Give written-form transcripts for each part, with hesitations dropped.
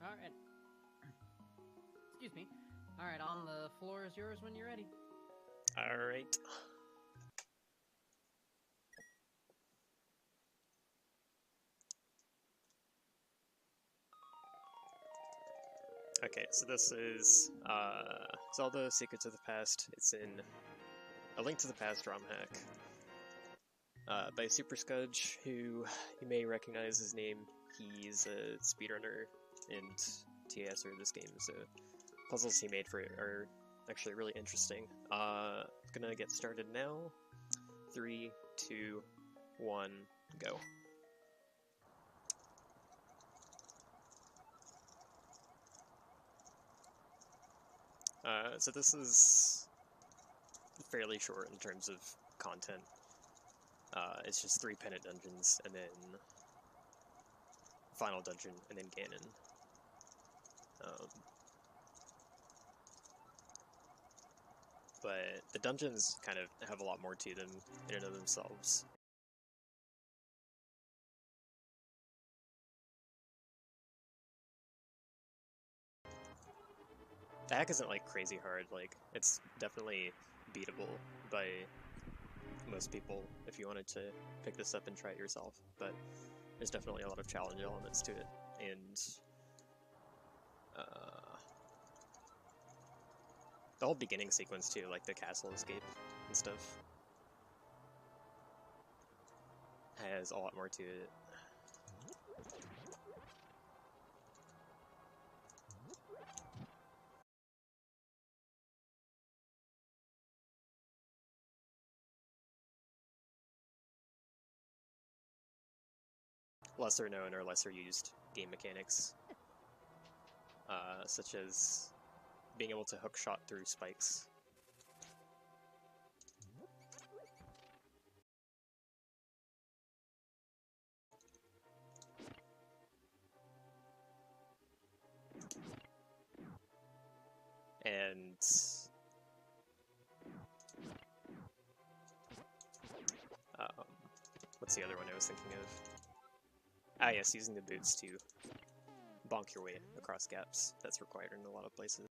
Alright. Excuse me. Alright, on the floor is yours when you're ready. Alright. Okay, so this is Zelda Secrets of the Past. It's in A Link to the Past ROM hack by Super Scudge, who you may recognize his name. He's a speedrunner and TASer of this game, so puzzles he made for it are actually really interesting. Gonna get started now. 3, 2, 1, go. So this is fairly short in terms of content. It's just 3 pennant dungeons, and then final dungeon, and then Ganon. But the dungeons kind of have a lot more to them in and of themselves. The hack isn't like crazy hard, like it's definitely beatable by most people if you wanted to pick this up and try it yourself, but there's definitely a lot of challenge elements to it, and the whole beginning sequence too, like the castle escape and stuff, has a lot more to it. Lesser known or lesser used game mechanics, such as being able to hook shot through spikes. And what's the other one I was thinking of? Ah yes, using the boots to bonk your way across gaps. That's required in a lot of places.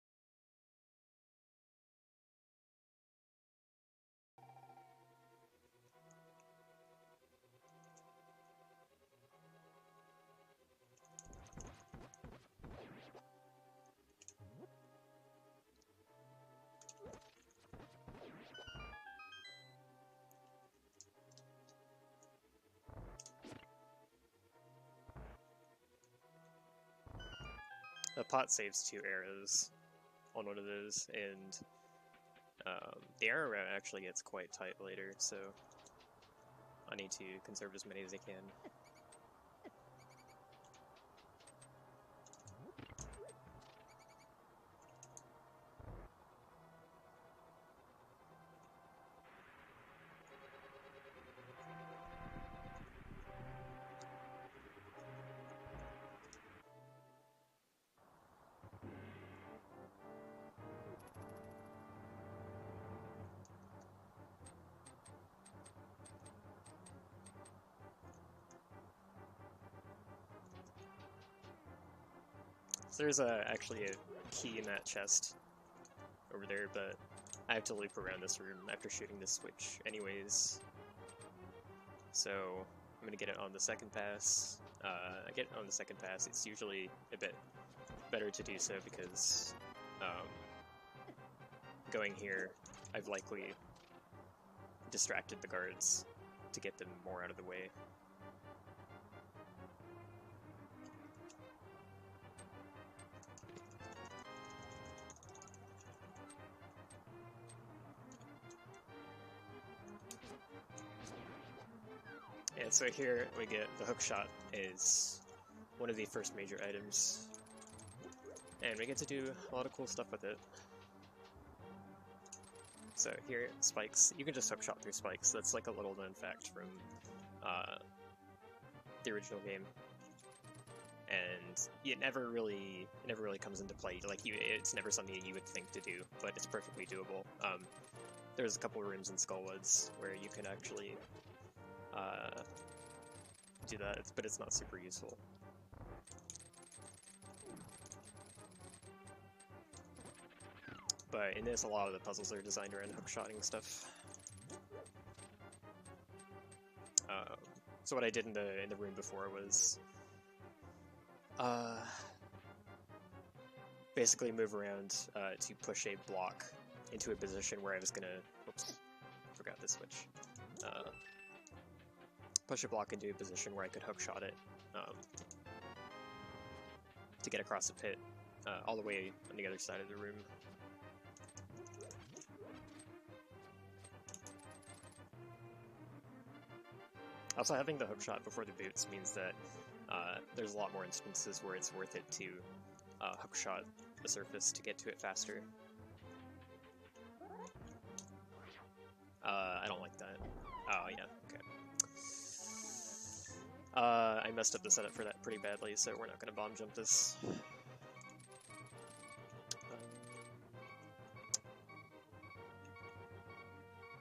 The pot saves 2 arrows on one of those, and the arrow route actually gets quite tight later, so I need to conserve as many as I can. So there's actually a key in that chest over there, but I have to loop around this room after shooting this switch anyways. So I'm gonna get it on the second pass. I get it on the second pass. It's usually a bit better to do so because going here, I've likely distracted the guards to get them more out of the way. And so here we get the hook shot is one of the first major items, and we get to do a lot of cool stuff with it. So here, spikes, you can just hook shot through spikes. That's like a little known fact from the original game, and it never really comes into play. Like it's never something you would think to do, but it's perfectly doable. There's a couple of rooms in Skullwoods where you can actually do that, but it's not super useful. But in this, a lot of the puzzles are designed around hookshotting stuff. So what I did in the room before was basically move around to push a block into a position where I was gonna. Oops, forgot this switch. Push a block into a position where I could hookshot it to get across the pit all the way on the other side of the room. Also, having the hookshot before the boots means that there's a lot more instances where it's worth it to hookshot the surface to get to it faster. I don't like that. Oh, yeah, okay. I messed up the setup for that pretty badly, so we're not going to bomb jump this.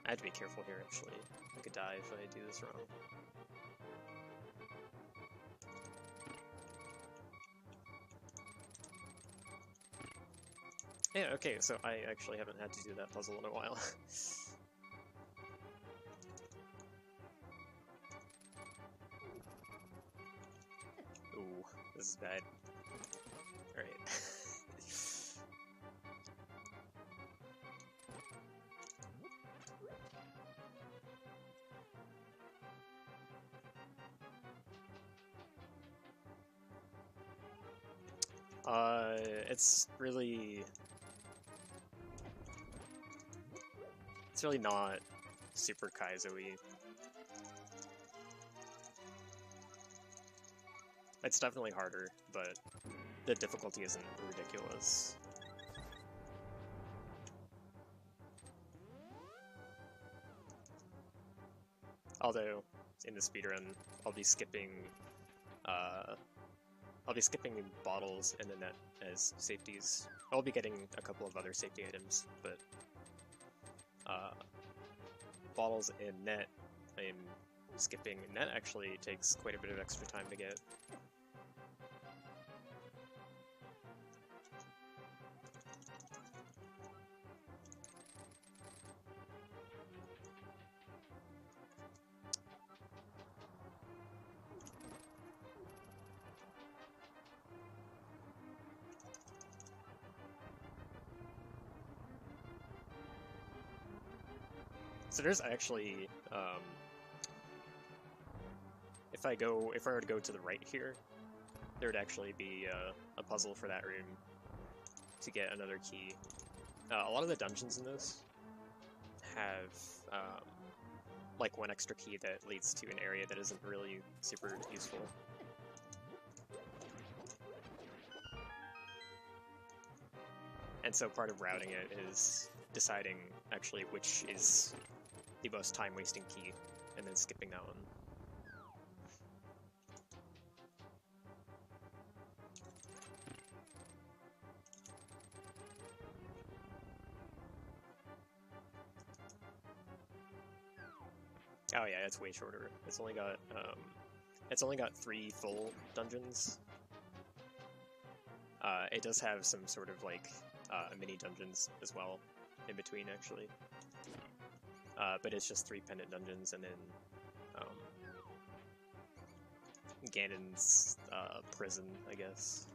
I have to be careful here, actually. I could die if I do this wrong. Yeah, okay, so I actually haven't had to do that puzzle in a while. Ooh, this is bad. Alright. It's really not super Kaizo-y. It's definitely harder, but the difficulty isn't ridiculous. Although, in the speedrun, I'll be skipping bottles and the net as safeties. I'll be getting a couple of other safety items, but bottles and net I'm skipping. Net actually takes quite a bit of extra time to get. So there's actually, if I were to go to the right here, there would actually be a puzzle for that room to get another key. A lot of the dungeons in this have like one extra key that leads to an area that isn't really super useful. And so part of routing it is deciding actually which is the most time-wasting key, and then skipping that one. Oh yeah, it's way shorter. It's only got 3 full dungeons. It does have some sort of like mini dungeons as well in between, actually. But it's just 3 pendant dungeons, and then Ganon's prison, I guess.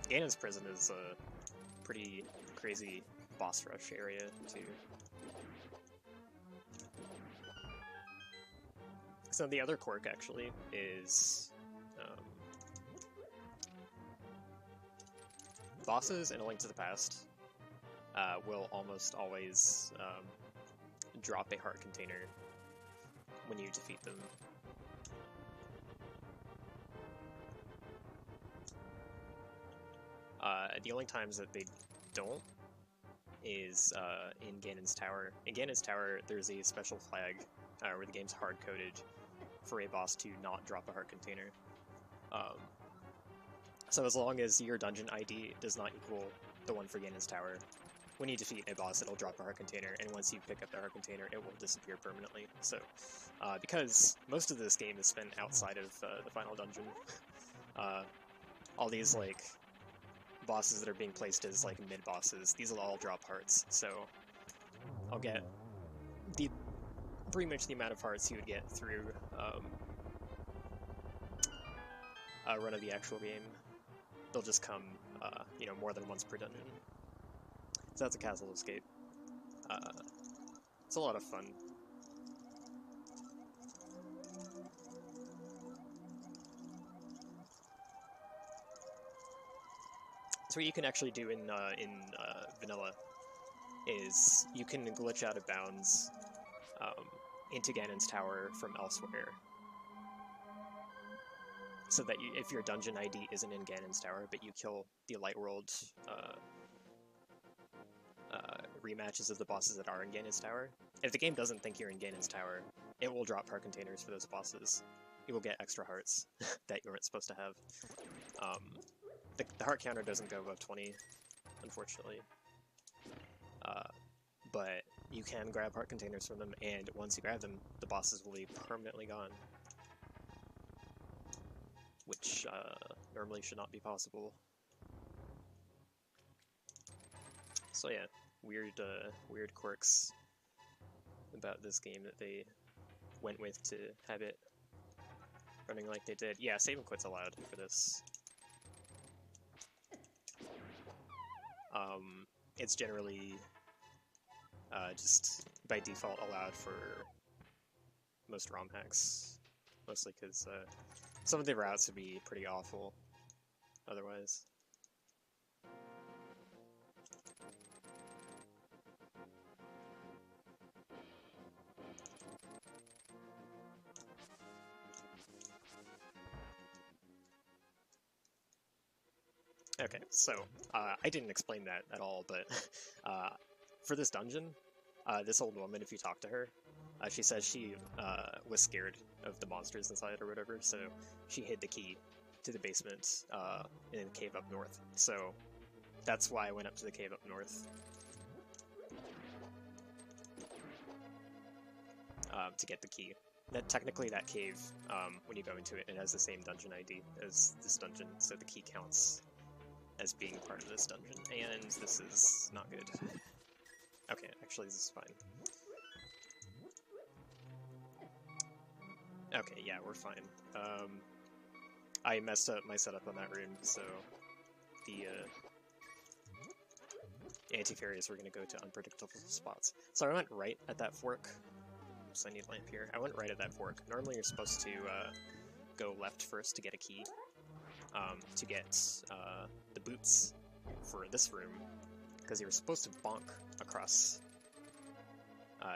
Ganon's prison is a pretty crazy boss rush area, too. So the other quirk, actually, is bosses in A Link to the Past will almost always drop a heart container when you defeat them. The only times that they don't is in Ganon's Tower. In Ganon's Tower, there's a special flag where the game's hard-coded for a boss to not drop a heart container. So as long as your dungeon ID does not equal the one for Ganon's Tower, when you defeat a boss, it'll drop a heart container, and once you pick up the heart container, it will disappear permanently. So, because most of this game is spent outside of the final dungeon, all these, like, bosses that are being placed as, like, mid-bosses, these will all drop hearts, so I'll get pretty much the amount of hearts you would get through a run of the actual game. They'll just come, you know, more than once per dungeon. So that's a castle escape. It's a lot of fun. So what you can actually do in vanilla is you can glitch out of bounds into Ganon's tower from elsewhere. So that if your dungeon ID isn't in Ganon's tower, but you kill the Light World rematches of the bosses that are in Ganon's tower, if the game doesn't think you're in Ganon's tower, it will drop heart containers for those bosses. You will get extra hearts that you weren't supposed to have. The heart counter doesn't go above 20, unfortunately. But you can grab heart containers from them, and once you grab them, the bosses will be permanently gone. Which normally should not be possible. So yeah, weird quirks about this game that they went with to have it running like they did. Yeah, save and quit's allowed for this. It's generally just by default allowed for most ROM hacks, mostly because some of the routes would be pretty awful otherwise. Okay, so I didn't explain that at all, but for this dungeon, this old woman, if you talk to her, she says she was scared of the monsters inside or whatever, so she hid the key to the basement in the cave up north. So that's why I went up to the cave up north. To get the key. Technically that cave, when you go into it, it has the same dungeon ID as this dungeon, so the key counts as being part of this dungeon, and this is not good. Okay, actually this is fine. Okay, yeah, we're fine. I messed up my setup on that room, so the anti-fairies were going to go to unpredictable spots. So I went right at that fork. Oops, I need a lamp here. I went right at that fork. Normally you're supposed to go left first to get a key, to get the boots for this room, because you were supposed to bonk across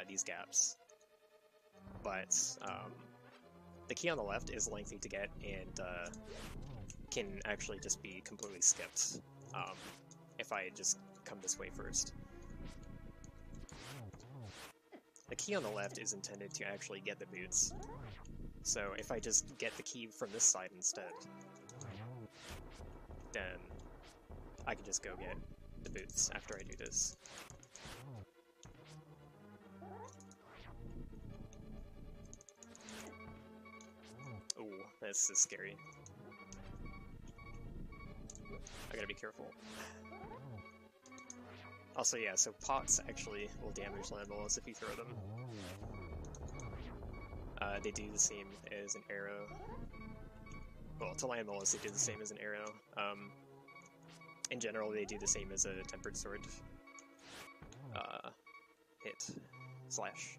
these gaps. But the key on the left is lengthy to get and can actually just be completely skipped if I just come this way first. The key on the left is intended to actually get the boots, so if I just get the key from this side instead, then I can just go get the boots after I do this. Ooh, this is scary. I gotta be careful. Also, yeah, so pots actually will damage land mollusts if you throw them. They do the same as an arrow. Well, to land mollusts, they do the same as an arrow. In general, they do the same as a tempered sword hit slash.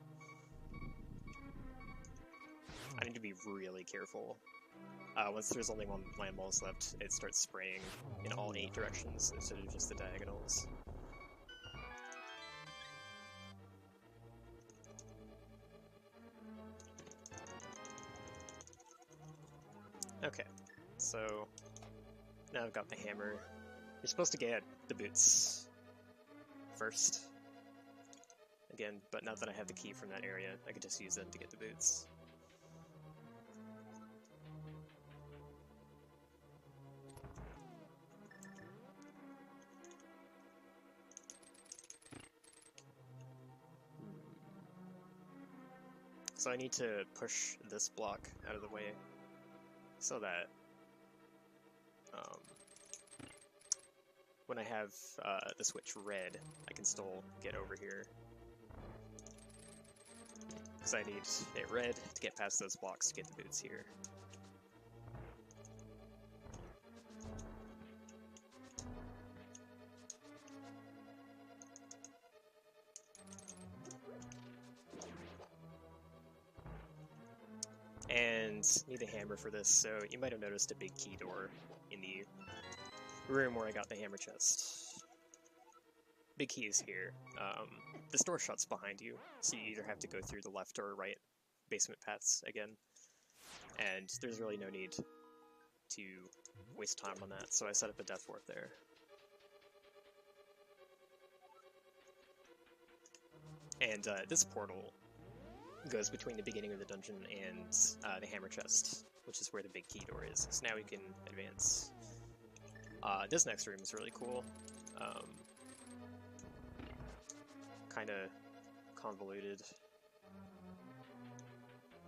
I need to be really careful. Once there's only one land mollusk left, it starts spraying in all 8 directions instead of just the diagonals. Okay, so now I've got the hammer. You're supposed to get the boots first. Again, but now that I have the key from that area, I could just use them to get the boots. So I need to push this block out of the way so that when I have the switch red, I can still get over here. Because I need it red to get past those blocks to get the boots here. And need a hammer for this, so you might have noticed a big key door in the room where I got the hammer chest. Big key is here. This door shuts behind you, so you either have to go through the left or right basement paths again. And there's really no need to waste time on that, so I set up a death warp there. And this portal goes between the beginning of the dungeon and the hammer chest, which is where the big key door is. So now we can advance. This next room is really cool. Kind of convoluted.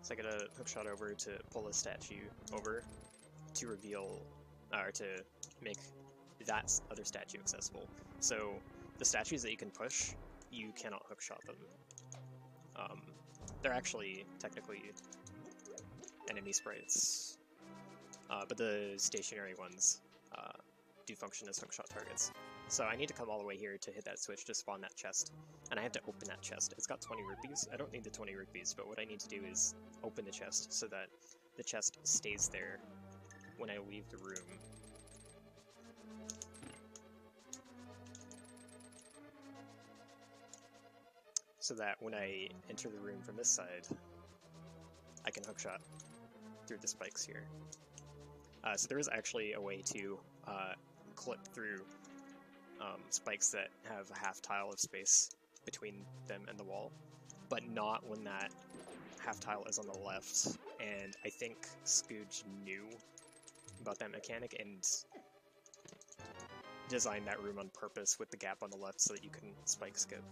So I get a hookshot over to pull a statue over to reveal, or to make that other statue accessible. So the statues that you can push, you cannot hookshot them. They're actually technically enemy sprites, but the stationary ones do function as hookshot targets. So I need to come all the way here to hit that switch to spawn that chest, and I have to open that chest. It's got 20 rupees. I don't need the 20 rupees, but what I need to do is open the chest so that the chest stays there when I leave the room. So that when I enter the room from this side, I can hookshot through the spikes here. So there is actually a way to clip through spikes that have a half tile of space between them and the wall, but not when that half tile is on the left, and I think Scooge knew about that mechanic and designed that room on purpose with the gap on the left so that you can spike skip.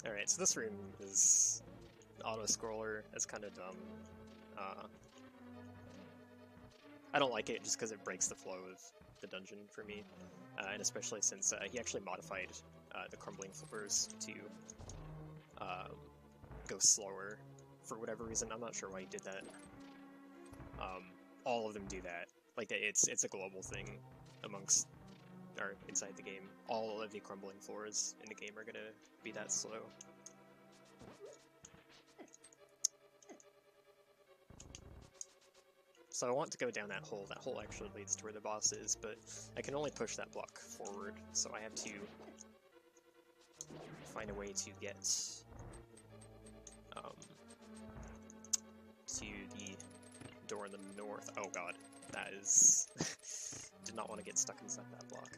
Alright, so this room is auto-scroller. It's kind of dumb. I don't like it just because it breaks the flow of the dungeon for me, and especially since he actually modified the crumbling floors to go slower for whatever reason. I'm not sure why he did that. All of them do that. Like, it's a global thing amongst, or inside the game. All of the crumbling floors in the game are gonna be that slow. So I want to go down that hole. That hole actually leads to where the boss is, but I can only push that block forward, so I have to find a way to get to the door in the north. Oh god, that is... did not want to get stuck inside that block.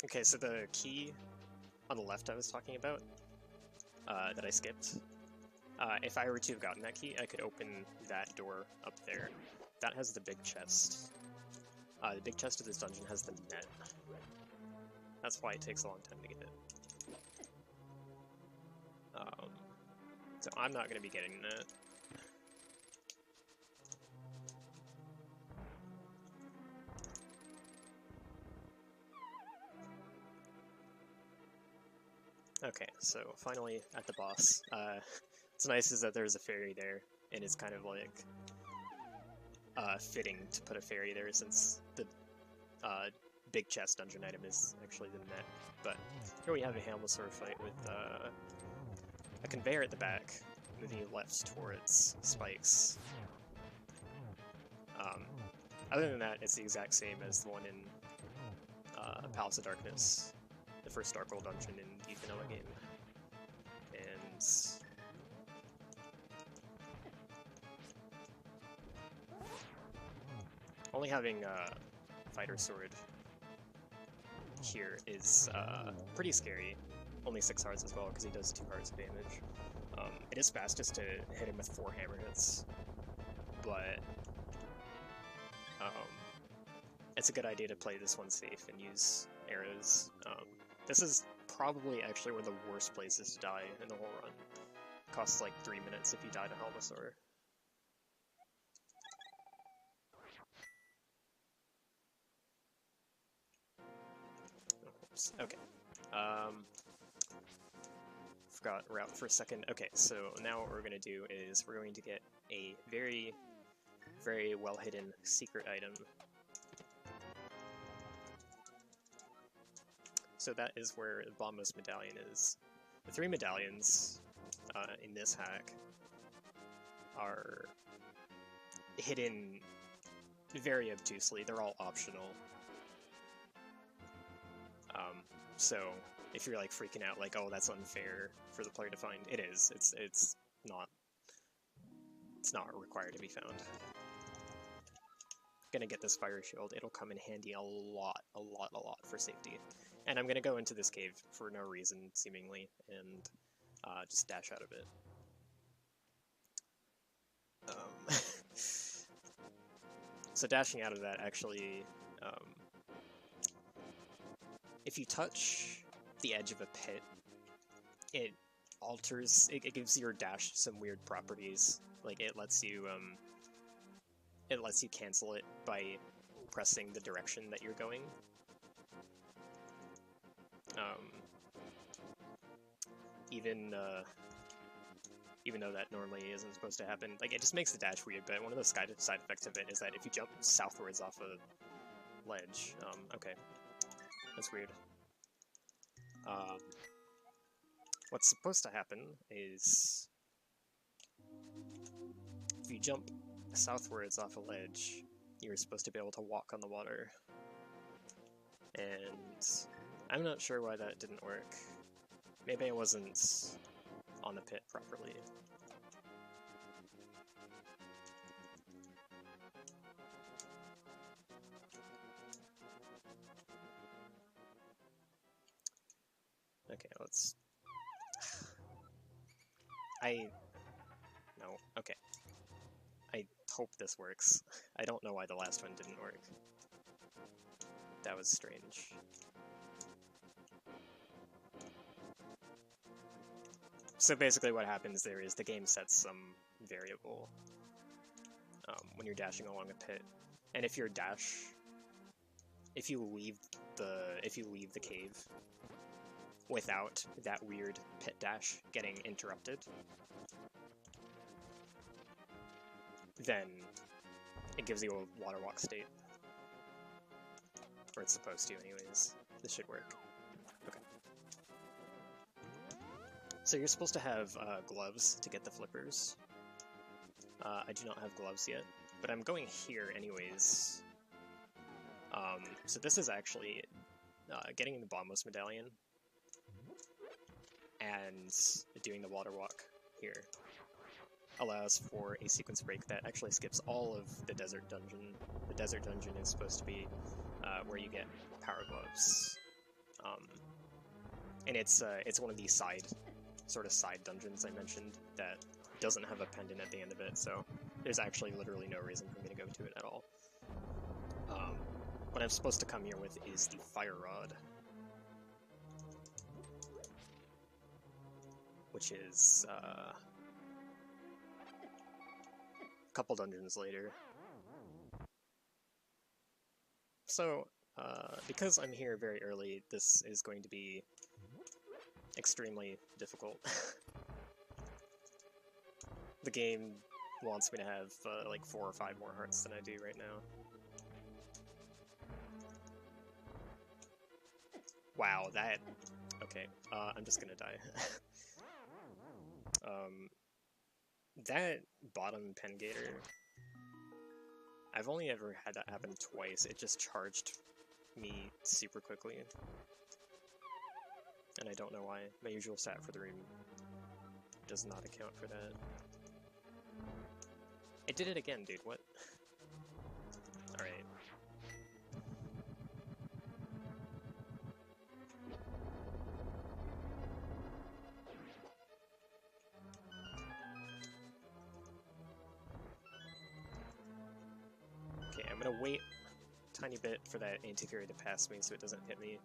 Okay, so the key on the left I was talking about, that I skipped, if I were to have gotten that key, I could open that door up there. That has the big chest. The big chest of this dungeon has the net. That's why it takes a long time to get it. So I'm not going to be getting that. Okay, so finally at the boss. What's nice is that there's a fairy there, and it's kind of like fitting to put a fairy there since the big chest dungeon item is actually the net. But here we have a Hamblesword fight with a conveyor at the back, moving left towards spikes. Other than that, it's the exact same as the one in Palace of Darkness. the first Dark Gold dungeon in the vanilla game. And only having Fighter Sword here is pretty scary. Only 6 hearts as well, because he does 2 hearts of damage. It is fastest to hit him with 4 hammer hits, but it's a good idea to play this one safe and use arrows. This is probably actually one of the worst places to die in the whole run. Costs like 3 minutes if you die to Helmasaur. Oops. Okay. Forgot route for a second. Okay, so now what we're going to do is we're going to get a very, very well hidden secret item. So that is where the Bombos medallion is. The 3 medallions in this hack are hidden very obtusely. They're all optional. So if you're like freaking out, like, oh, that's unfair for the player to find, it is. It's not required to be found. Gonna get this fire shield. It'll come in handy a lot for safety. And I'm gonna go into this cave for no reason, seemingly, and just dash out of it. So dashing out of that actually, if you touch the edge of a pit, it alters, it gives your dash some weird properties. Like it lets you cancel it by pressing the direction that you're going. Even though that normally isn't supposed to happen, like it just makes the dash weird. But one of the side effects of it is that if you jump southwards off a ledge, okay, that's weird. What's supposed to happen is if you jump southwards off a ledge, you're supposed to be able to walk on the water. And I'm not sure why that didn't work. Maybe I wasn't on the pit properly. Okay, let's... No, okay. I hope this works. I don't know why the last one didn't work. That was strange. So basically what happens there is the game sets some variable when you're dashing along a pit. And if you leave the cave without that weird pit dash getting interrupted, then it gives you a water walk state. Or it's supposed to anyways. This should work. Okay. So you're supposed to have gloves to get the flippers. I do not have gloves yet, but I'm going here anyways. So this is actually getting the Bombos medallion and doing the water walk here allows for a sequence break that actually skips all of the desert dungeon. The desert dungeon is supposed to be where you get power gloves, and it's one of these side dungeons I mentioned that doesn't have a pendant at the end of it, so there's actually literally no reason for me to go to it at all. What I'm supposed to come here with is the fire rod, which is a couple dungeons later. So, because I'm here very early, this is going to be extremely difficult. The game wants me to have like 4 or 5 more hearts than I do right now. Wow, that... Okay, I'm just gonna die. That bottom pen gator, I've only ever had that happen twice. It just charged me super quickly. and I don't know why. My usual stat for the room does not account for that. I did it again, dude, what? Alright. Okay, I'm gonna wait a tiny bit for that anti-fairy to pass me so it doesn't hit me.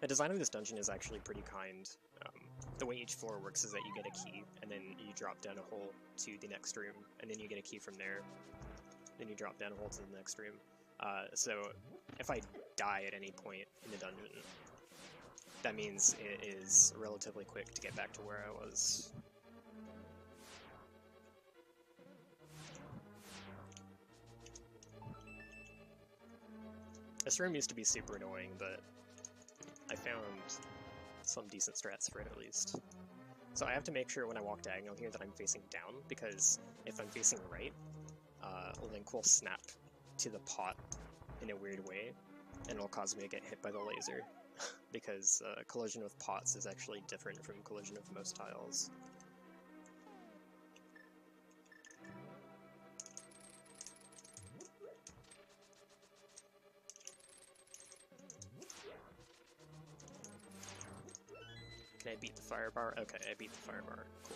The design of this dungeon is actually pretty kind. The way each floor works is that you get a key, and then you drop down a hole to the next room, and then you get a key from there. Then you drop down a hole to the next room. So if I die at any point in the dungeon, that means it is relatively quick to get back to where I was. This room used to be super annoying, but I found some decent strats for it at least. So I have to make sure when I walk diagonal here that I'm facing down, because if I'm facing right, Link will snap to the pot in a weird way, and it'll cause me to get hit by the laser, because collision with pots is actually different from collision with most tiles. Can I beat the fire bar? Okay, I beat the fire bar. Cool.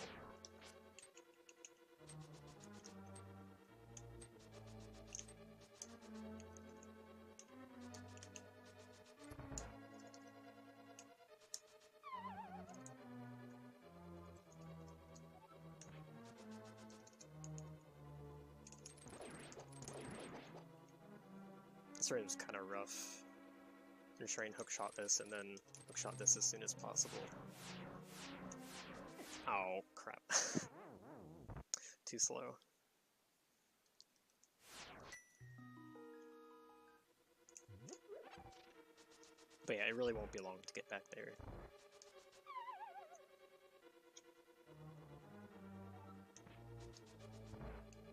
This room's kind of rough. I'm gonna try and hookshot this and then hookshot this as soon as possible. Oh, crap. Too slow. But yeah, it really won't be long to get back there.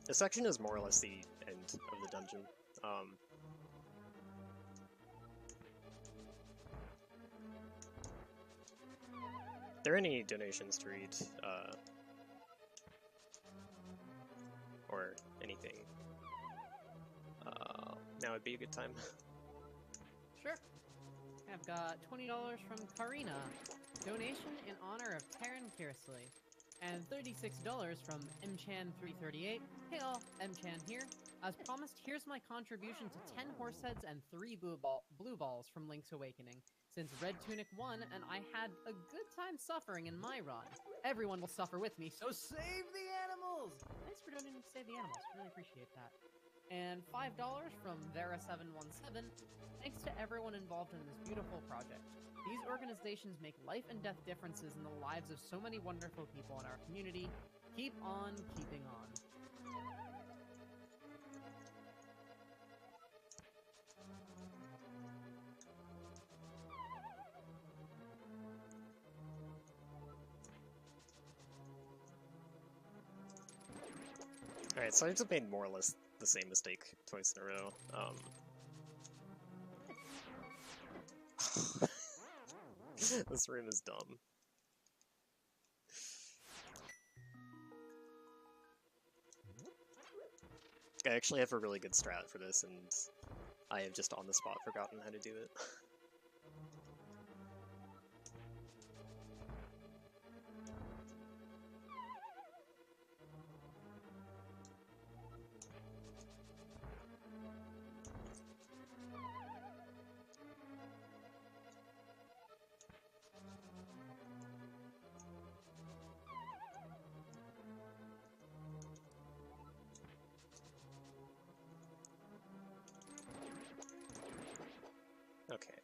This section is more or less the end of the dungeon. Are there any donations to read, or anything? Now would be a good time. Sure. I've got $20 from Karina. Donation in honor of Taryn Kearsley. And $36 from MChan338. Hey all, MChan here. As promised, here's my contribution to 10 horse heads and 3 blue balls from Link's Awakening. Since Red Tunic won, and I had a good time suffering in my run. Everyone will suffer with me, so save the animals! Thanks for donating to save the animals, really appreciate that. And $5 from Vera717. Thanks to everyone involved in this beautiful project. These organizations make life and death differences in the lives of so many wonderful people in our community. Keep on keeping on. Alright, so I've just made more or less the same mistake twice in a row. This room is dumb. I actually have a really good strat for this, and I have just on the spot forgotten how to do it. Okay.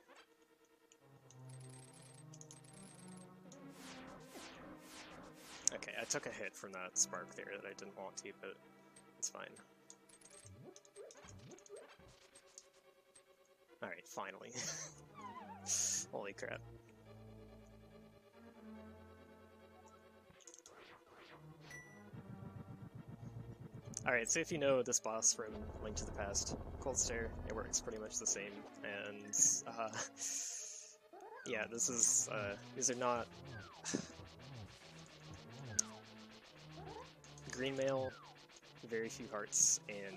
Okay, I took a hit from that spark there that I didn't want to, but it's fine. Alright, finally. Holy crap. Alright, so if you know this boss from Link to the Past, Cold Stare, it works pretty much the same, and Yeah, this is, these are not... Green mail, very few hearts, and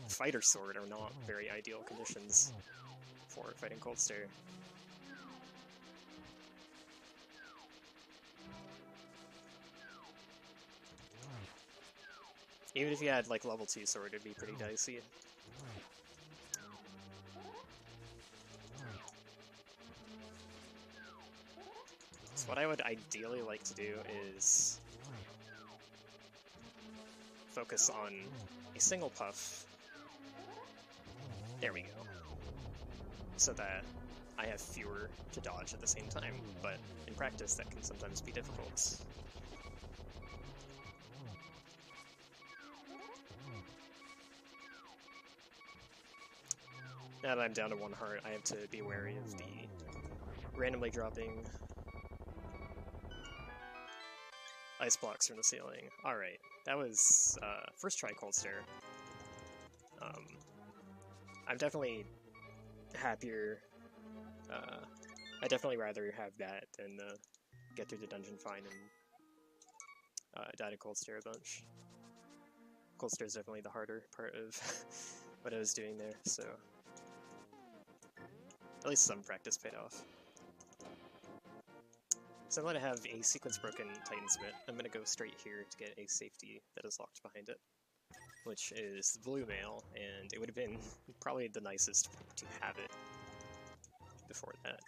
fighter sword are not very ideal conditions for fighting Cold Stare. Even if you had like level 2 sword, it'd be pretty dicey. So what I would ideally like to do is focus on a single puff. There we go. So that I have fewer to dodge at the same time, but in practice that can sometimes be difficult. Now that I'm down to 1 heart, I have to be wary of the randomly dropping ice blocks from the ceiling. Alright, that was first try Cold Stare. I'm definitely happier. I definitely rather have that than get through the dungeon fine and die to Cold Stare a bunch. Cold Stare is definitely the harder part of what I was doing there, so at least some practice paid off. So now that I have a sequence broken Titan's Mitt, I'm going to go straight here to get a safety that is locked behind it, which is the blue mail, and it would have been probably the nicest to have it before that.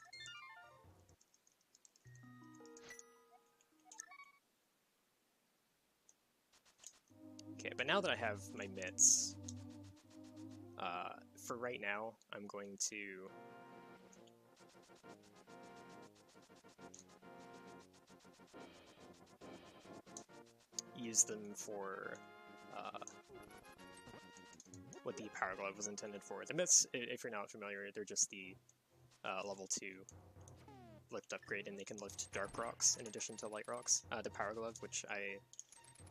Okay, but now that I have my mitts, for right now, I'm going to use them for what the Power Glove was intended for. The mitts, if you're not familiar, they're just the level 2 lift upgrade, and they can lift dark rocks in addition to light rocks. The Power Glove, which I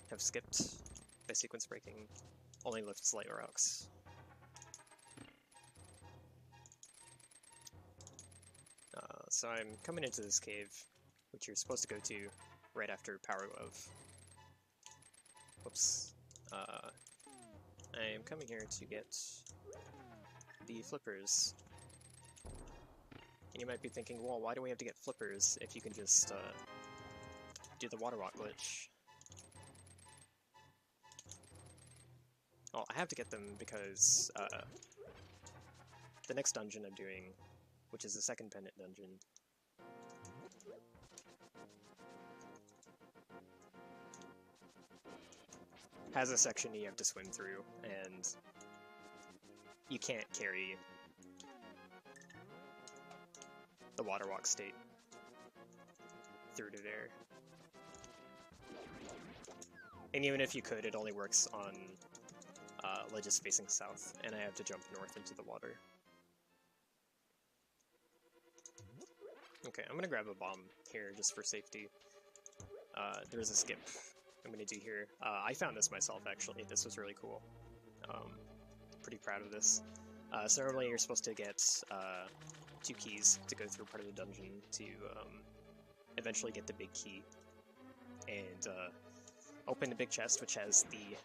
have skipped by sequence breaking, only lifts light rocks. So I'm coming into this cave, which you're supposed to go to right after Power Glove. Whoops. I am coming here to get the flippers. And you might be thinking, well, why do we have to get flippers if you can just do the water walk glitch? Well, I have to get them because the next dungeon I'm doing, which is the second pendant dungeon, has a section you have to swim through, and you can't carry the water walk state through to there. And even if you could, it only works on ledges facing south, and I have to jump north into the water. Okay, I'm gonna grab a bomb here just for safety. There's a skip I'm gonna do here. I found this myself, actually. This was really cool. Pretty proud of this. So normally you're supposed to get 2 keys to go through part of the dungeon to eventually get the big key and open the big chest, which has the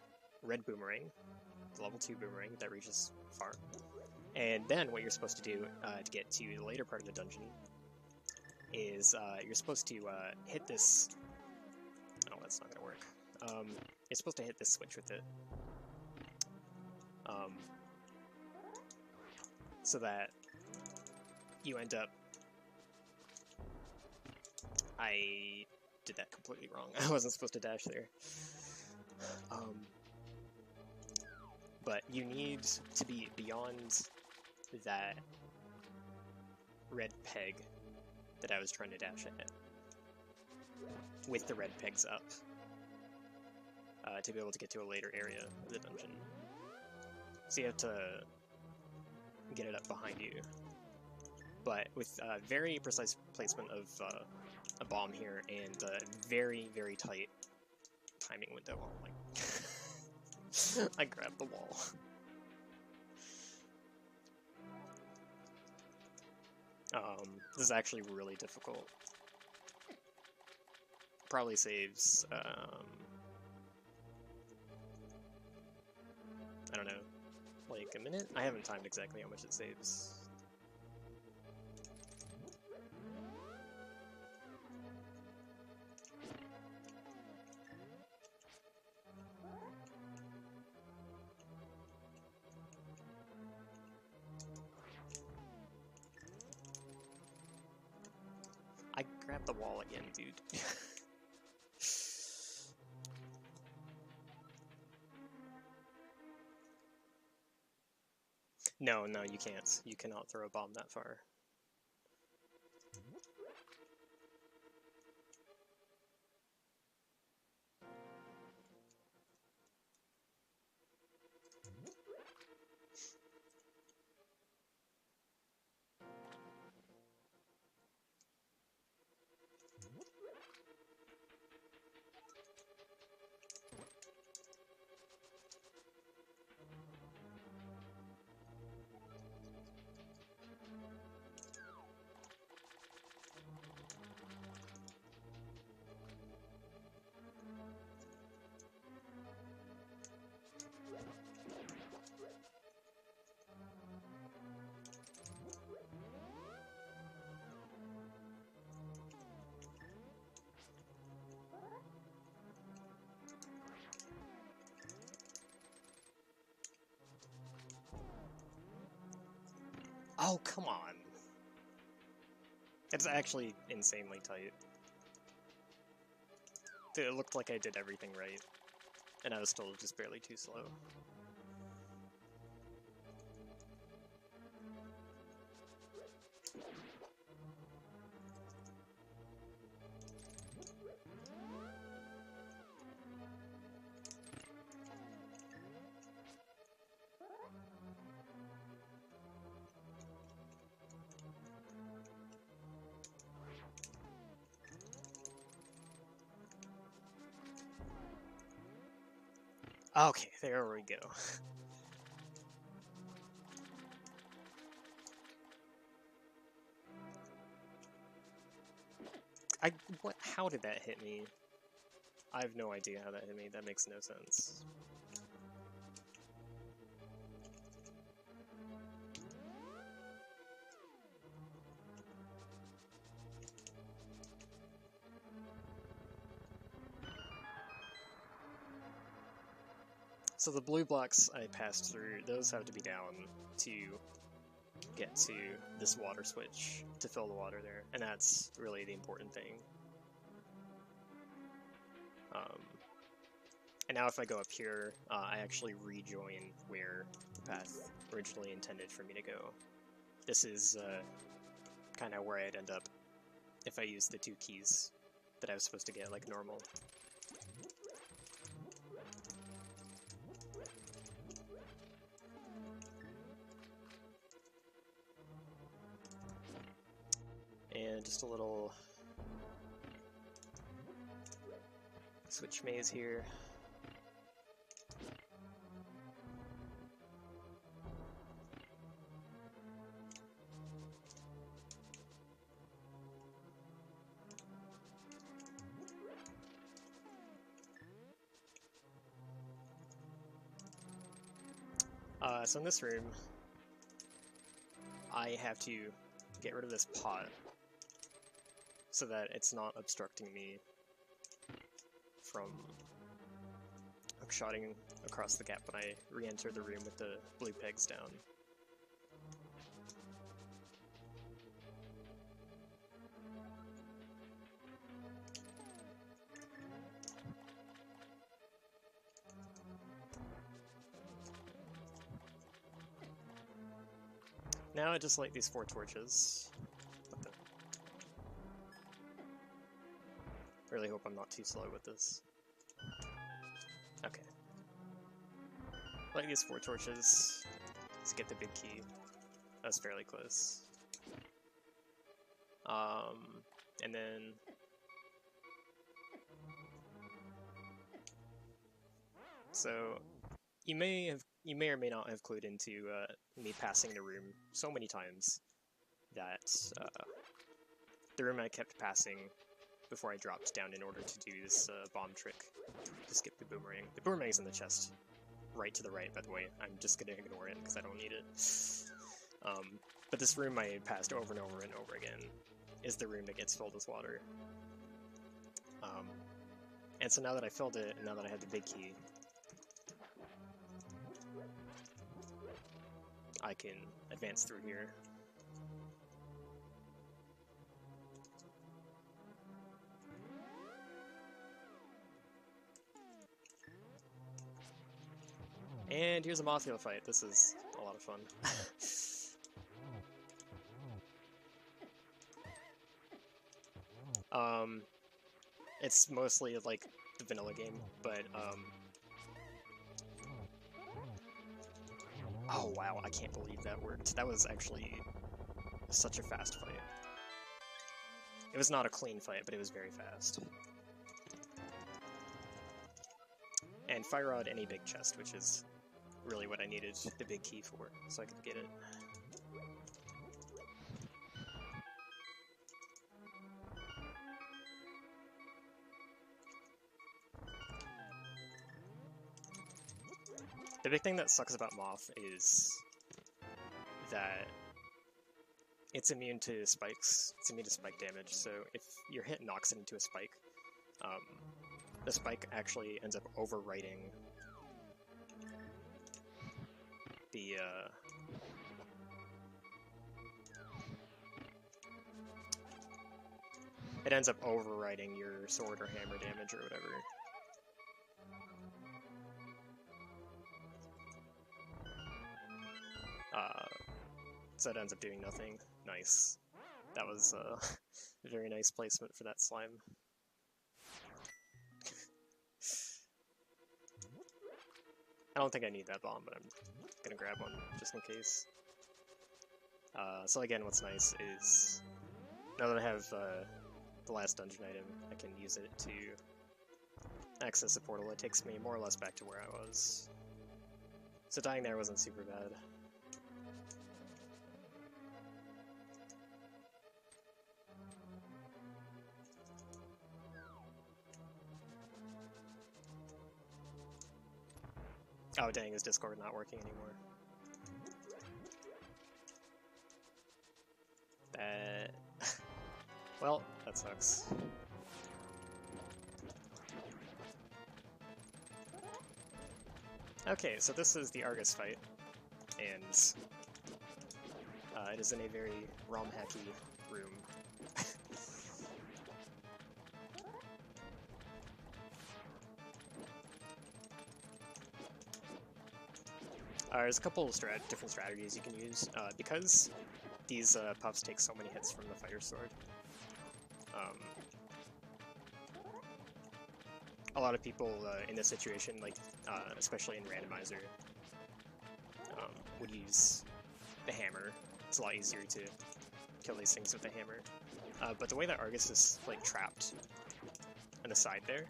red boomerang, the level 2 boomerang that reaches far. And then what you're supposed to do to get to the later part of the dungeon is you're supposed to hit this... Oh, that's not going to work. You're supposed to hit this switch with it. So that you end up... I did that completely wrong. I wasn't supposed to dash there. But you need to be beyond that red peg that I was trying to dash at, with the red pegs up, to be able to get to a later area of the dungeon. So you have to get it up behind you. But with very precise placement of a bomb here and very, very tight timing window. Oh my... I grabbed the wall. This is actually really difficult. Probably saves, I don't know, like a minute? I haven't timed exactly how much it saves. I grabbed the wall again, dude. No, you can't. You cannot throw a bomb that far. Oh, come on. It's actually insanely tight. Dude, it looked like I did everything right, and I was still just barely too slow. Okay, there we go. How did that hit me? I have no idea how that hit me. That makes no sense. So the blue blocks I passed through, those have to be down to get to this water switch to fill the water there, and that's really the important thing. And now if I go up here, I actually rejoin where the path originally intended for me to go. This is kind of where I'd end up if I used the 2 keys that I was supposed to get like normal. And just a little switch maze here. So in this room, I have to get rid of this pot so that it's not obstructing me from hookshotting across the gap when I re-enter the room with the blue pegs down. Now I just light these 4 torches. Really hope I'm not too slow with this. Okay. Light these 4 torches to get the big key. That's fairly close. And then so you may or may not have clued into me passing the room so many times that the room I kept passing before I dropped down in order to do this bomb trick to skip the boomerang. The boomerang's in the chest right to the right, by the way. I'm just gonna ignore it because I don't need it. But this room I passed over and over and over again is the room that gets filled with water. And so now that I filled it, and now that I have the big key, I can advance through here. And here's a Mothula fight. This is a lot of fun. It's mostly like the vanilla game, but oh wow, I can't believe that worked. That was actually such a fast fight. It was not a clean fight, but it was very fast. And fire rod and a big chest, which is really what I needed the big key for, so I could get it. The big thing that sucks about Moth is that it's immune to spikes. It's immune to spike damage, so if your hit knocks it into a spike, the spike actually ends up overwriting the it ends up overwriting your sword or hammer damage or whatever. So it ends up doing nothing. Nice. That was a very nice placement for that slime. I don't think I need that bomb, but I'm gonna grab one just in case. So again, what's nice is now that I have the last dungeon item, I can use it to access the portal. It takes me more or less back to where I was. So dying there wasn't super bad. Oh dang, is Discord not working anymore? That... well, that sucks. Okay, so this is the Argus fight, and it is in a very ROM-hacky room. There's a couple of different strategies you can use, because these puffs take so many hits from the fire sword. A lot of people in this situation, like especially in randomizer, would use the hammer. It's a lot easier to kill these things with the hammer. But the way that Argus is like trapped on the side there,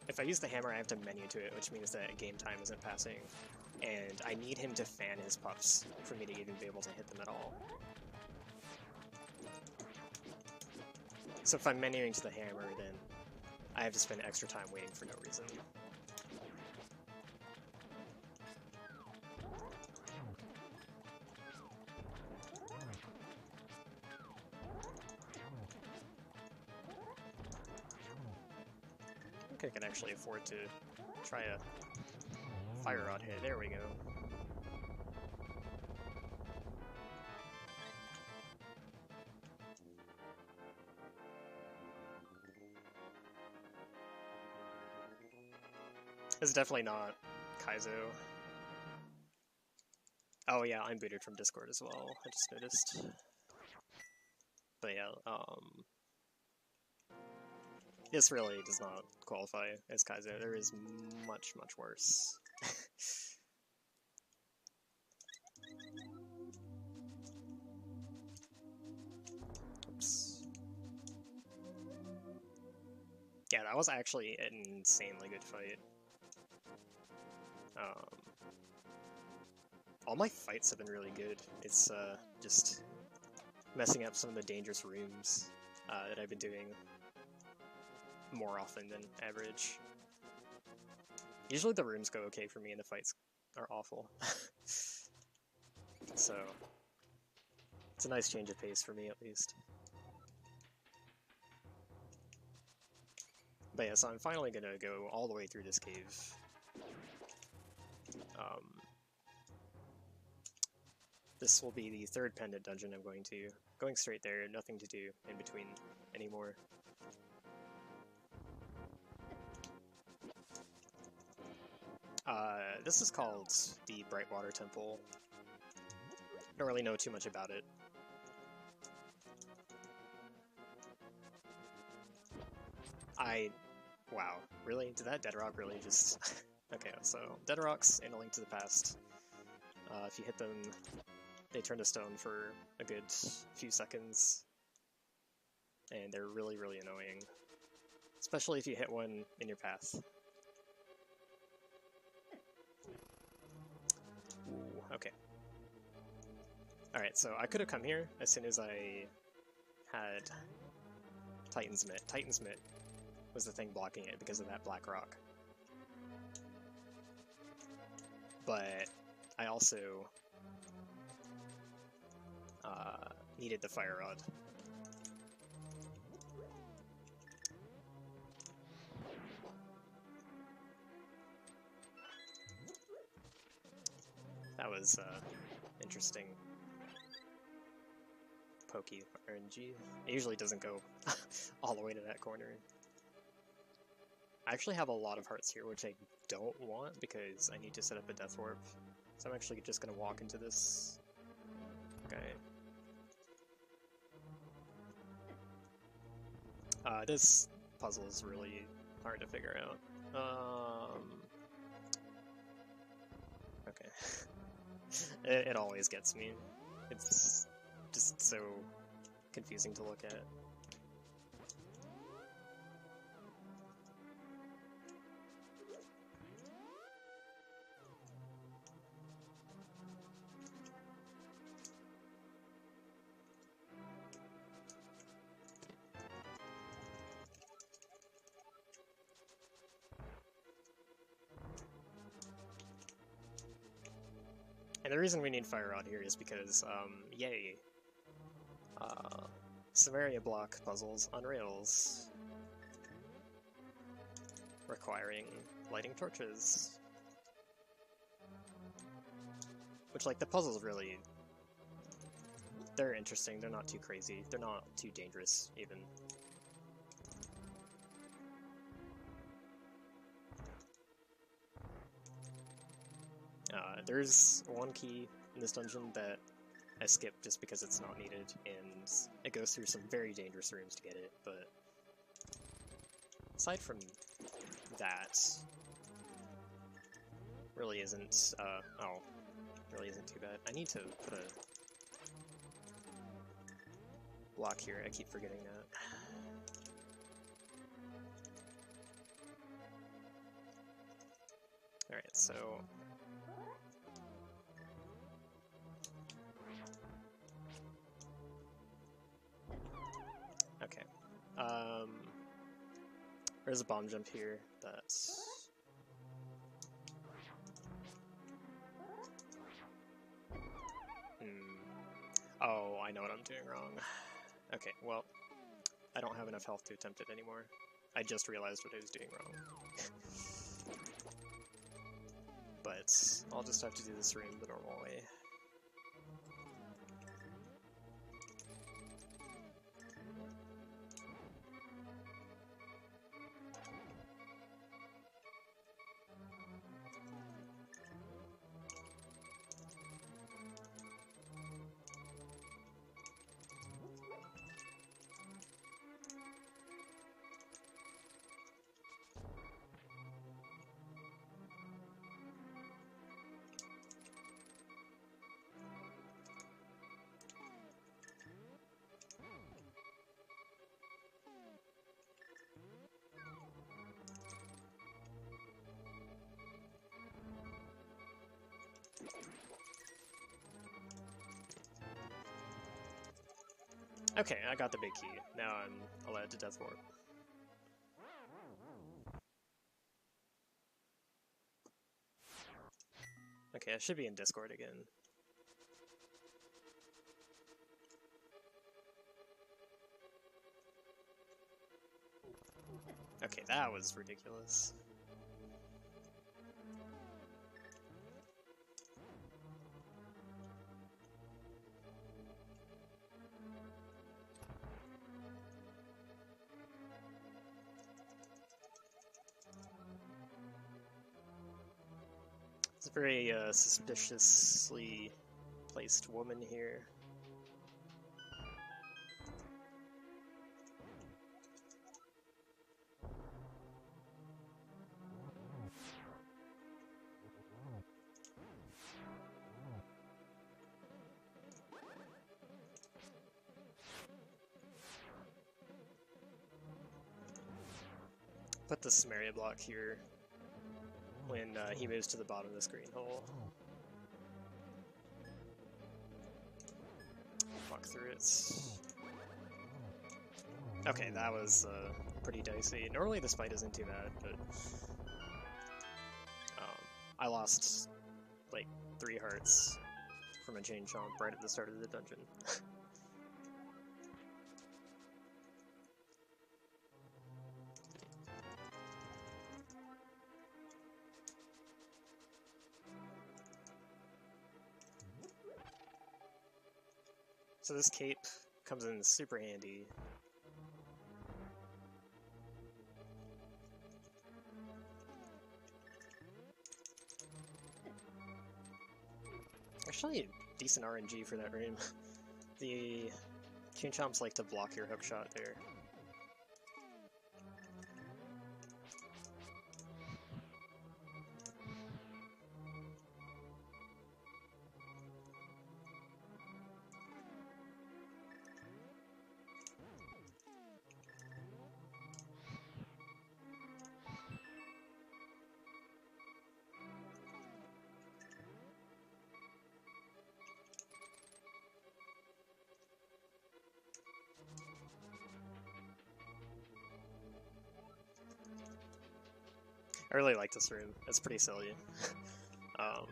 if I use the hammer, I have to menu to it, which means that game time isn't passing, and I need him to fan his puffs for me to even be able to hit them at all. So if I'm menuing to the hammer, then I have to spend extra time waiting for no reason. I can actually afford to try a fire rod hit. There we go. This is definitely not Kaizo. Oh yeah, I'm booted from Discord as well. I just noticed. But yeah, this really does not qualify as Kaizo. There is much, much worse. Oops. Yeah, that was actually an insanely good fight. all my fights have been really good. It's just messing up some of the dangerous rooms that I've been doing more often than average. Usually the rooms go okay for me and the fights are awful. So, it's a nice change of pace for me at least. But yeah, so I'm finally gonna go all the way through this cave. This will be the third pendant dungeon I'm going straight there, nothing to do in between anymore. This is called the Brightwater Temple. Don't really know too much about it. Wow, really? Did that Dead Rock really just... Okay, so Dead Rocks in A Link to the Past. If you hit them, they turn to stone for a good few seconds. And they're really, really annoying. Especially if you hit one in your path. Ooh, okay. Alright, so I could have come here as soon as I had Titan's Mitt. Titan's Mitt was the thing blocking it because of that black rock. But I also needed the fire rod. That was interesting. Pokey RNG. It usually doesn't go all the way to that corner. I actually have a lot of hearts here, which I don't want because I need to set up a death warp. So I'm actually just gonna walk into this guy. This puzzle is really hard to figure out. Okay. It always gets me. It's just so confusing to look at. And the reason we need Fire Rod here is because, yay! Samaria block puzzles on rails. Requiring lighting torches. Which, like, the puzzles really... They're interesting, they're not too crazy, they're not too dangerous, even. There's one key in this dungeon that I skipped just because it's not needed, and it goes through some very dangerous rooms to get it, but aside from that, really isn't, really isn't too bad. I need to put a block here, I keep forgetting that. Alright, so... Okay. There's a bomb jump here that's... Oh, I know what I'm doing wrong. Okay, well, I don't have enough health to attempt it anymore. I just realized what I was doing wrong. But I'll just have to do this room the normal way. Okay, I got the big key. Now I'm allowed to death warp. Okay, I should be in Discord again. Okay, that was ridiculous. It's a very suspiciously placed woman here. Put the Samaria block here when he moves to the bottom of this green hole. Walk through it. Okay, that was pretty dicey. Normally this fight isn't too bad, but I lost like 3 hearts from a chain chomp right at the start of the dungeon. So this cape comes in super handy. Actually, decent RNG for that room. The chain chomps like to block your hook shot there. I really like this room. It's pretty silly. Yeah,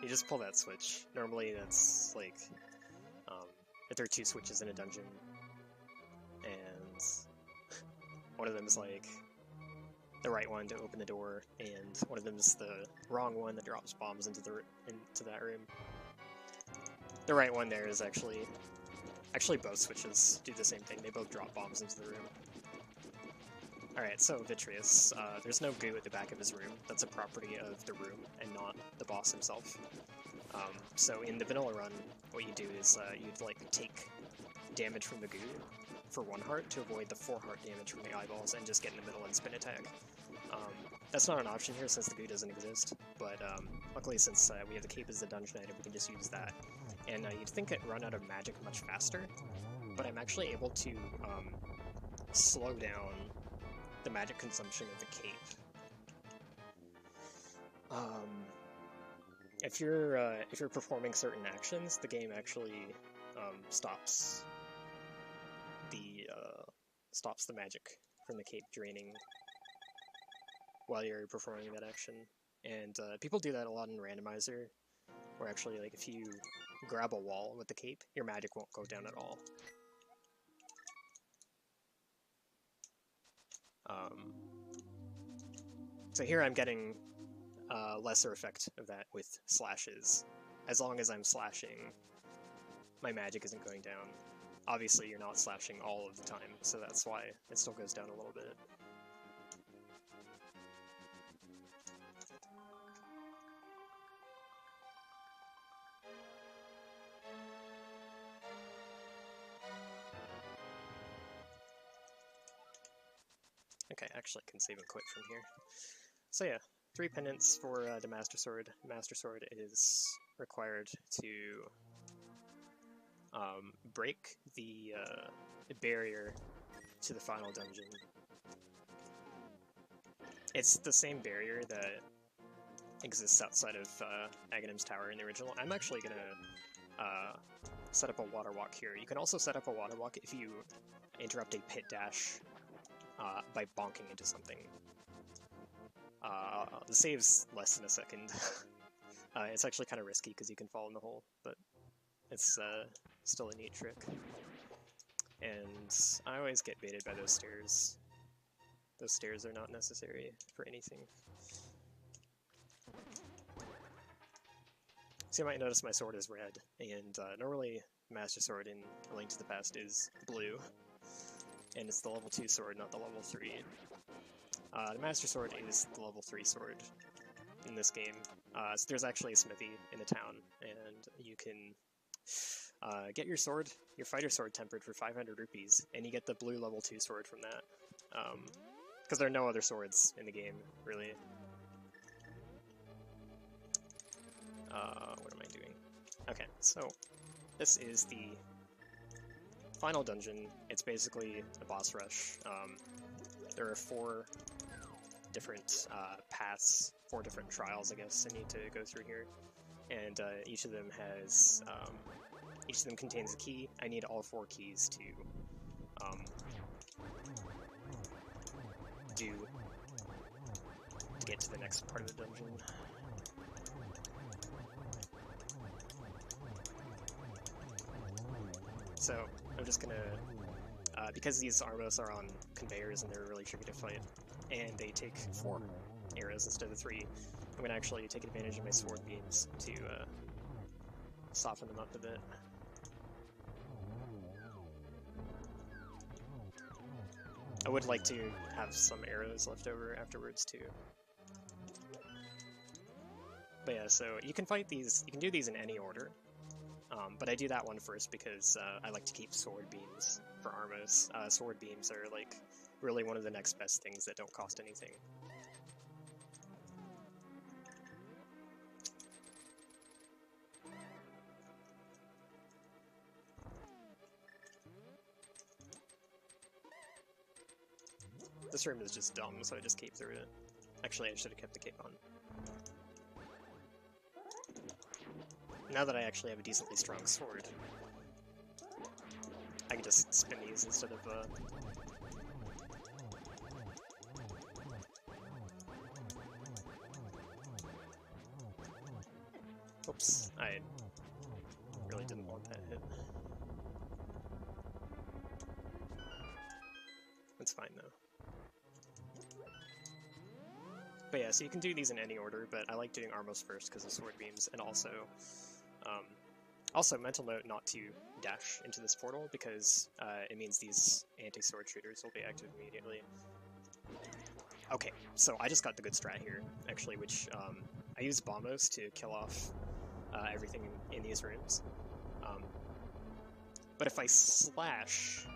you just pull that switch. Normally that's like, if there are 2 switches in a dungeon, and one of them is like the right one to open the door, and one of them is the wrong one that drops bombs into that room. The right one there is actually both switches do the same thing. They both drop bombs into the room. Alright, so Vitreous. There's no goo at the back of his room. That's a property of the room and not the boss himself. So in the vanilla run, what you do is you'd like take damage from the goo for 1 heart to avoid the 4 heart damage from the eyeballs and just get in the middle and spin attack. That's not an option here since the goo doesn't exist, but luckily since we have the cape as the dungeon item, we can just use that. And you'd think it'd run out of magic much faster, but I'm actually able to slow down the magic consumption of the cape. If you're performing certain actions, the game actually stops the magic from the cape draining while you're performing that action. And people do that a lot in randomizer, where actually, like, if you grab a wall with the cape, your magic won't go down at all. So here I'm getting lesser effect of that with slashes. As long as I'm slashing, my magic isn't going down. Obviously you're not slashing all of the time, so that's why it still goes down a little bit. Okay, actually I can save and quit from here. So yeah, 3 penance for the Master Sword. Master Sword is required to break the barrier to the final dungeon. It's the same barrier that exists outside of Aghanim's Tower in the original. I'm actually gonna set up a water walk here. You can also set up a water walk if you interrupt a pit dash by bonking into something. The save's less than a second. It's actually kind of risky because you can fall in the hole, but it's still a neat trick. And I always get baited by those stairs. Those stairs are not necessary for anything. So you might notice my sword is red, and normally Master Sword in A Link to the Past is blue, and it's the level 2 sword, not the level 3. The Master Sword is the level 3 sword in this game. So there's actually a smithy in the town, and you can get your sword, your fighter sword tempered for 500 rupees, and you get the blue level 2 sword from that. Because there are no other swords in the game, really. What am I doing? Okay, so this is the final dungeon. It's basically a boss rush. There are 4 different paths, 4 different trials, I guess, I need to go through here. And each of them has, each of them contains a key. I need all 4 keys to get to the next part of the dungeon. So I'm just gonna, because these Armos are on conveyors and they're really tricky to fight, and they take 4 arrows instead of 3, I'm gonna actually take advantage of my sword beams to soften them up a bit. I would like to have some arrows left over afterwards too. But yeah, so you can fight these, you can do these in any order. But I do that one first because I like to keep sword beams for Armos. Sword beams are like really one of the next best things that don't cost anything. This room is just dumb, so I just cape through it. Actually, I should have kept the cape on. Now that I actually have a decently strong sword, I can just spin these instead of, Oops, I really didn't want that hit. That's fine, though. But yeah, so you can do these in any order, but I like doing Armos first because of sword beams, and also, mental note not to dash into this portal because it means these anti-sword shooters will be active immediately. Okay, so I just got the good strat here, actually, which I use bombos to kill off everything in these rooms. But if I slash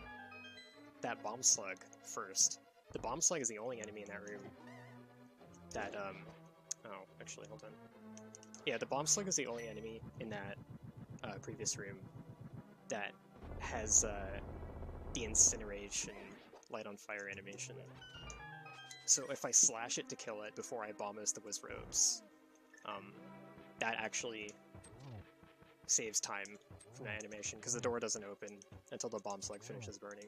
that bomb slug first, the bomb slug is the only enemy in that room that, oh, actually, hold on. Yeah, the bomb slug is the only enemy in that previous room that has the incineration light on fire animation. So if I slash it to kill it before I bombos the Wizrobes, that actually saves time from that animation, because the door doesn't open until the bomb slug finishes burning.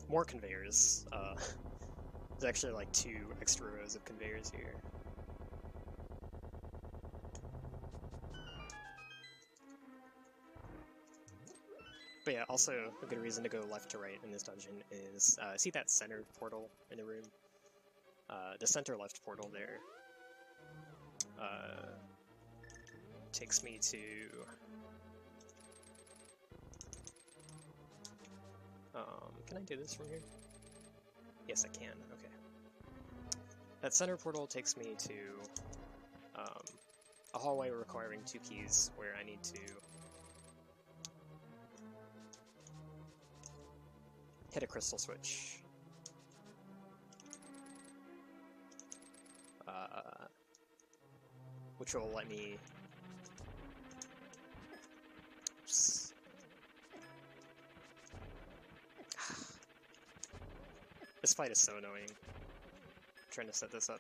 More conveyors. There's actually like 2 extra rows of conveyors here. But yeah, also a good reason to go left to right in this dungeon is, see that center portal in the room? The center left portal there takes me to... can I do this from here? Yes, I can. Okay. That center portal takes me to a hallway requiring 2 keys where I need to hit a crystal switch. which will let me... Oops. This fight is so annoying. I'm trying to set this up.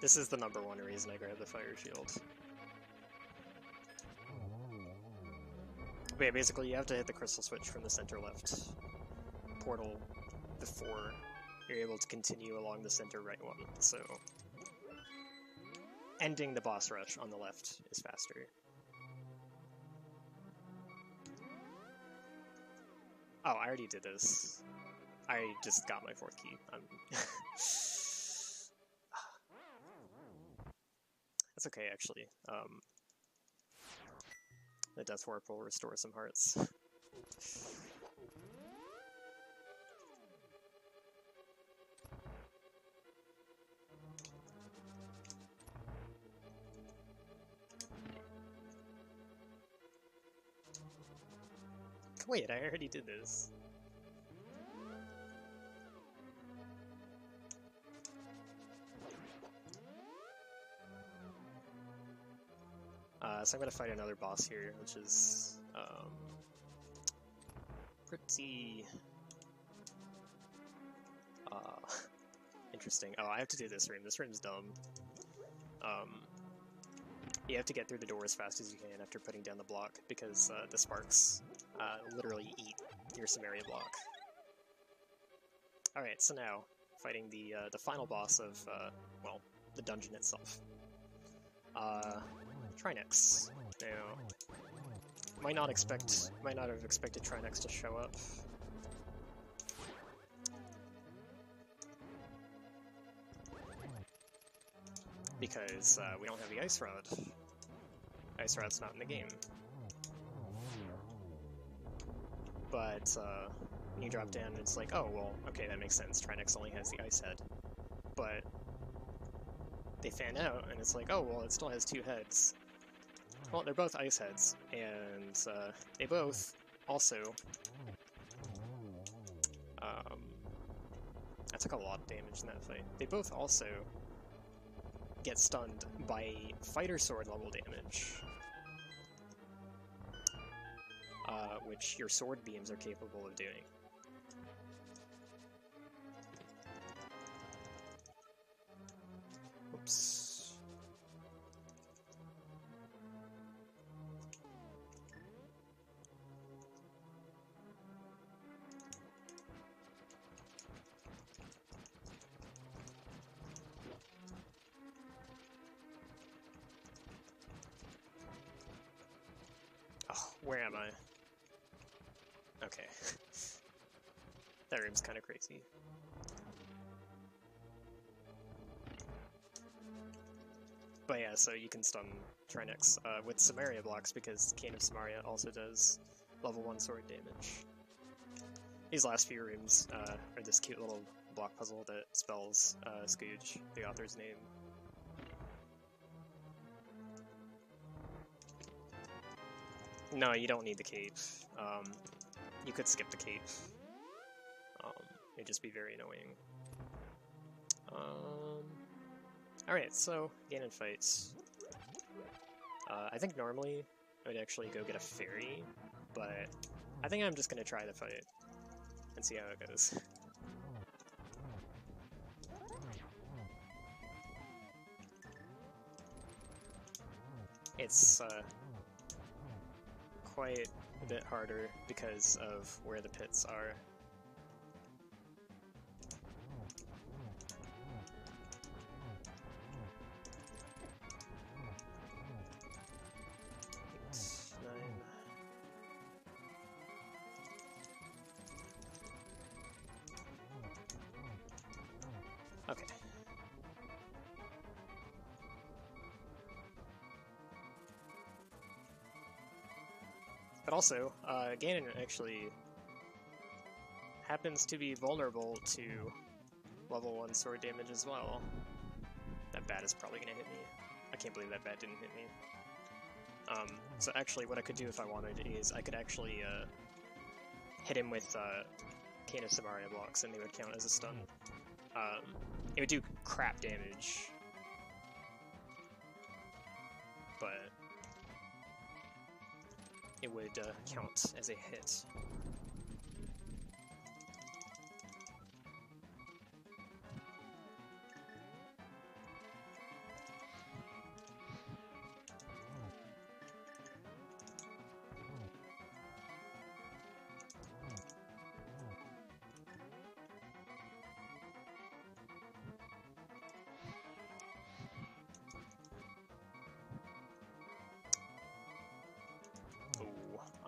This is the #1 reason I grabbed the fire shield. But yeah, basically you have to hit the crystal switch from the center left portal before you're able to continue along the center right one, so ending the boss rush on the left is faster. Oh, I already did this. I just got my 4th key. That's okay, actually. The Death Warp will restore some hearts. Wait, I already did this. So I'm gonna fight another boss here, which is pretty interesting. Oh, I have to do this room. This room's dumb. You have to get through the door as fast as you can after putting down the block, because the sparks literally eat your Samaria block. Alright, so now, fighting the final boss of, well, the dungeon itself. Trinex. Now, might not have expected Trinex to show up. Because we don't have the Ice Rod. Ice Rod's not in the game. But when you drop down, it's like, oh, well, okay, that makes sense. Trinex only has the Ice Head. But they fan out, and it's like, oh, well, it still has 2 heads. Well, they're both Ice Heads, and they both also... I took a lot of damage in that fight. They both also get stunned by Fighter Sword level damage, which your sword beams are capable of doing. Oops. Oh, where am I? Okay. That room's kind of crazy. But yeah, so you can stun Trinex with Samaria blocks, because Cane of Samaria also does level 1 sword damage. These last few rooms are this cute little block puzzle that spells Scooge, the author's name. No, you don't need the cape. You could skip the cape. It'd just be very annoying. Alright, so, Ganon fights. I think normally I would actually go get a fairy, but I think I'm just gonna try the fight and see how it goes. It's quite a bit harder because of where the pits are. Okay. But also, Ganon actually happens to be vulnerable to level 1 sword damage as well. That bat is probably gonna hit me. I can't believe that bat didn't hit me. So actually what I could do if I wanted is I could actually hit him with Cane of Samaria blocks and they would count as a stun. It would do crap damage, but it would count as a hit.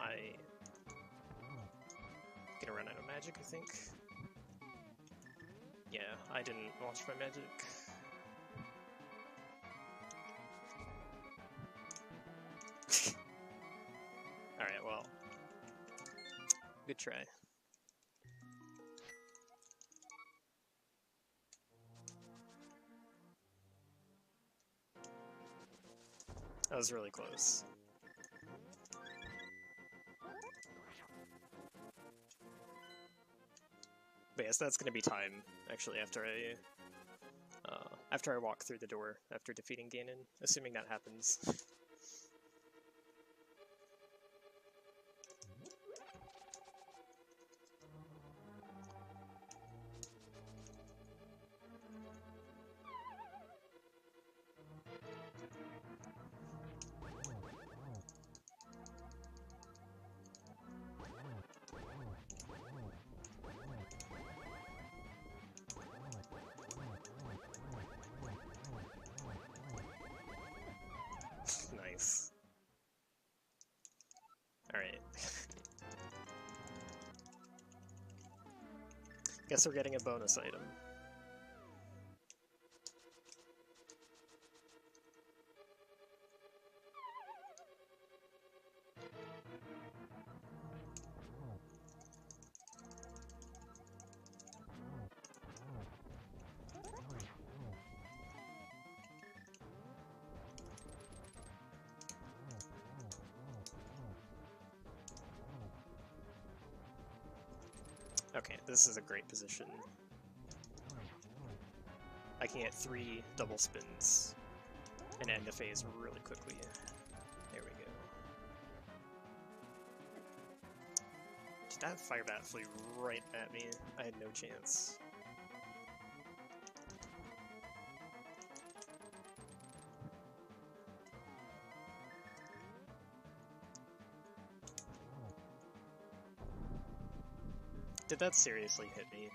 I'm gonna run out of magic, I think. Yeah, I didn't launch my magic. Alright, well. Good try. That was really close. But yes, that's gonna be time, actually, after I walk through the door after defeating Ganon, assuming that happens. Nice. Alright. Guess we're getting a bonus item. Okay, this is a great position. I can get 3 double spins and end the phase really quickly. There we go. Did that fire bat flew right at me? I had no chance. Did that seriously hit me?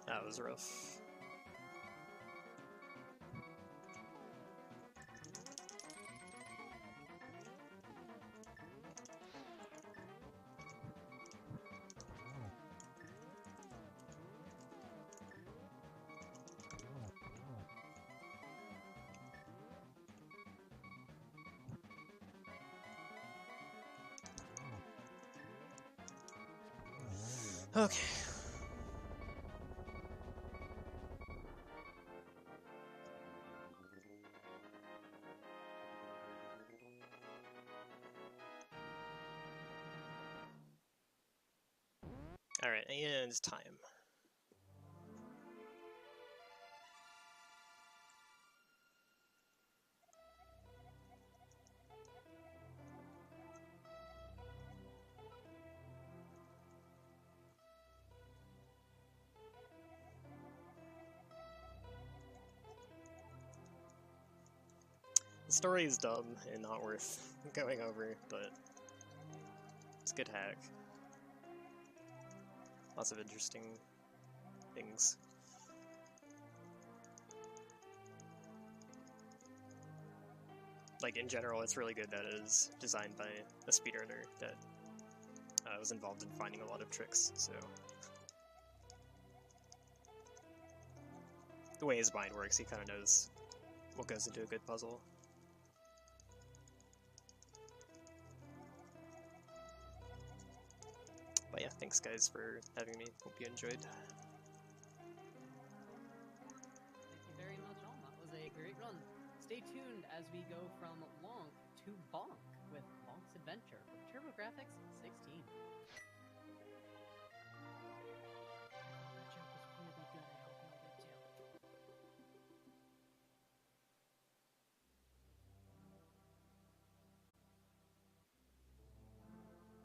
That was rough. Okay. Alright, and it's time. The story is dumb and not worth going over, but it's a good hack. Lots of interesting things. Like, in general, it's really good that it is designed by a speedrunner that was involved in finding a lot of tricks, so... The way his mind works, he kind of knows what goes into a good puzzle. But yeah, thanks guys for having me. Hope you enjoyed. Thank you very much, Alm. That was a great run. Stay tuned as we go from Lonk to Bonk with Bonk's Adventure with TurboGrafx 16.